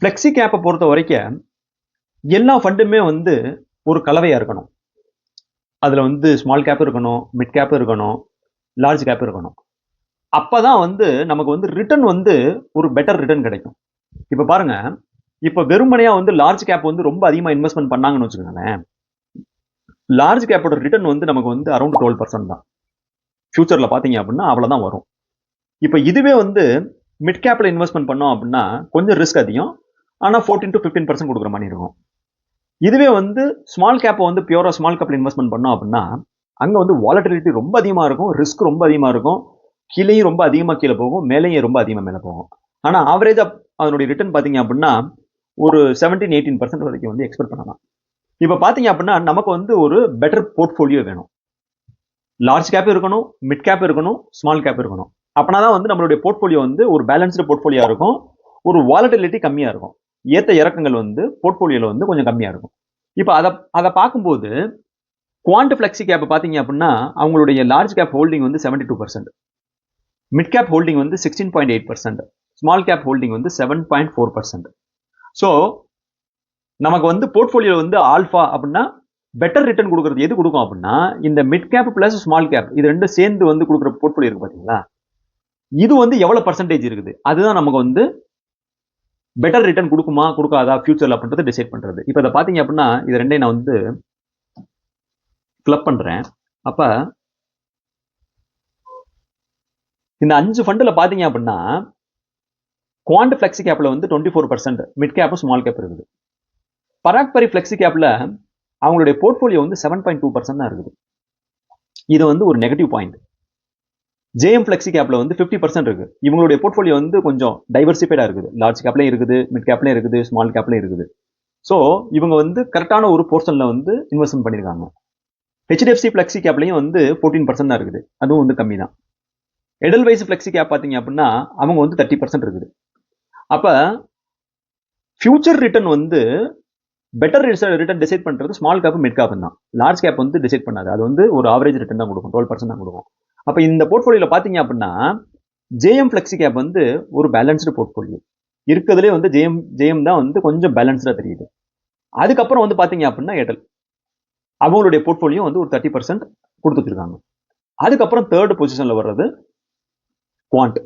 Flexi கேப்பை பொறுத்த வரைக்கும் எல்லா ஃபண்டுமே வந்து ஒரு கலவையாக இருக்கணும். அதில் வந்து ஸ்மால் கேப் இருக்கணும், மிட் கேப் இருக்கணும், லார்ஜ் கேப் இருக்கணும். அப்போ தான் வந்து நமக்கு வந்து ரிட்டர்ன் வந்து ஒரு பெட்டர் ரிட்டர்ன் கிடைக்கும். இப்போ பாருங்க, இப்போ வெறுமனையாக வந்து லார்ஜ் கேப் வந்து ரொம்ப அதிகமாக இன்வெஸ்ட்மெண்ட் பண்ணாங்கன்னு வச்சுக்கோங்களேன், லார்ஜ் கேப்போட ரிட்டர்ன் வந்து நமக்கு வந்து அரௌண்ட் 12% தான். ஃபியூச்சரில் பார்த்தீங்க அப்படின்னா அவ்வளோதான் வரும். இப்போ இதுவே வந்து மிட் கேப்பில் இன்வெஸ்ட்மெண்ட் பண்ணோம் அப்படின்னா கொஞ்சம் ரிஸ்க் அதிகம், ஆனால் 14 to 15% கொடுக்குற மாதிரி இருக்கும். இதுவே வந்து ஸ்மால் கேப்பை வந்து பியூராக ஸ்மால் கேப்பில் இன்வெஸ்ட்மெண்ட் பண்ணோம் அப்படின்னா அங்கே வந்து வாலட்டிலிட்டி ரொம்ப அதிகமாக இருக்கும், ரிஸ்க் ரொம்ப அதிகமாக இருக்கும், கீழேயும் ரொம்ப அதிகமாக கீழே போகும், மேலேயும் ரொம்ப அதிகமாக மேலே போகும். ஆனால் ஆவரேஜாக அதனுடைய ரிட்டர்ன் பார்த்தீங்க அப்படின்னா ஒரு 17-18% வரைக்கும் வந்து எக்ஸ்பெக்ட் பண்ணலாம். இப்போ பார்த்தீங்க அப்படின்னா நமக்கு வந்து ஒரு பெட்டர் போர்ட்ஃபோலியோ வேணும். லார்ஜ் கேப் இருக்கணும், மிட் கேப் இருக்கணும், ஸ்மால் கேப் இருக்கணும். அப்படின்னா தான் வந்து நம்மளுடைய போர்ட்ஃபோலியோ வந்து ஒரு பேலன்ஸ்டு போர்ட்ஃபோலியோ இருக்கும், ஒரு வாலட்டிலிட்டி கம்மியாக இருக்கும், ஏற்ற இறக்கங்கள் வந்து போர்ட்ஃபோலியோவில் வந்து கொஞ்சம் கம்மியாக இருக்கும். இப்போ அதை பார்க்கும்போது குவாண்ட் ஃப்ளெக்ஸி கேப் பார்த்தீங்க அப்படின்னா அவங்களுடைய லார்ஜ் கேப் ஹோல்டிங் வந்து 72%, மிட் கேப் ஹோல்டிங் வந்து 16.8%, ஸ்மால் கேப் ஹோல்டிங் வந்து 7.4%. ஸோ நமக்கு வந்து போர்ட்ஃபோலியோ வந்து ஆல்ஃபா அப்படின்னா பெட்டர் ரிட்டர்ன் கொடுக்குறது எது கொடுக்கும் அப்படின்னா இந்த mid cap plus small cap இது ரெண்டும் சேர்ந்து வந்து கொடுக்குற போர்ட்ஃபோலியோ இருக்கு பார்த்தீங்களா, இது வந்து எவ்வளவு பர்சன்டேஜ் இருக்குது அதுதான் நமக்கு வந்து பெட்டர் ரிட்டர்ன் கொடுக்குமா கொடுக்காதா ஃபியூச்சர்ல அப்படின்றத டிசைட் பண்றது. இப்போ இதை பார்த்தீங்க அப்படின்னா இது ரெண்டையும் நான் வந்து கிளப் பண்றேன். அப்ப இந்த 5 ஃபண்டில் பார்த்தீங்க அப்படின்னா குவாண்ட் ஃப்ளெக்ஸி கேப்ல வந்து 24%, மிட் கேப்பும் ஸ்மால் கேப் இருக்குது. பராக் பரி ஃப்ளெக்ஸி கேப்ல அவங்களுடைய போர்ட்ஃபோலியோ வந்து 7.2% தான் இருக்குது. இது வந்து ஒரு நெகட்டிவ் பாயிண்ட். ஜேஎம் ஃப்ளெக்ஸி கேப்ல வந்து 50% இருக்கு. இவங்களுடைய போர்ட்ஃபோலியோ வந்து கொஞ்சம் டைவர்சிஃபைடா இருக்குது, லார்ஜ் கேப்லயும் இருக்குது, மிட் கேப்லயும் இருக்குது, ஸ்மால் கேப்லயும் இருக்குது. ஸோ இவங்க வந்து கரெக்டான ஒரு போர்ஷன்ல வந்து இன்வெஸ்ட்மெண்ட் பண்ணியிருக்காங்க. ஹெச்டிஎஃப்சி ஃப்ளெக்ஸி கேப்லையும் வந்து 14% தான் இருக்குது, அதுவும் வந்து கம்மி தான். எடல்வைஸ் ஃப்ளெக்ஸி கேப் பார்த்தீங்க அப்படின்னா அவங்க வந்து 30% இருக்குது. அப்ப ஃபியூச்சர் ரிட்டர்ன் வந்து பெட்டர் ரிட்டர்ன் டிசைட் பண்றது ஸ்மால் கேப் மிட் கேப் தான், லார்ஜ் கேப் வந்து டிசைட் பண்ணாது. அது வந்து ஒரு ஆவரேஜ் ரிட்டர்ன் தான் கொடுக்கும், 12% தான் கொடுக்கும். அப்ப இந்த போர்ட்ஃபோலியோல பாத்தீங்க அப்படின்னா ஜேஎம் ஃப்ளெக்ஸி கேப் வந்து ஒரு பேலன்ஸ்டு போர்ட்ஃபோலியோ இருக்கிறதுலே வந்து ஜேஎம் தான் வந்து கொஞ்சம் பேலன்ஸ்டா தெரியுது. அதுக்கப்புறம் வந்து பாத்தீங்க அப்படின்னா ஏர்டெல் அவங்களுடைய போர்ட்ஃபோலியோ வந்து ஒரு 30% கொடுத்து வச்சிருக்காங்க. அதுக்கப்புறம் தேர்ட் பொசிஷன்ல வர்றது குவாண்ட்.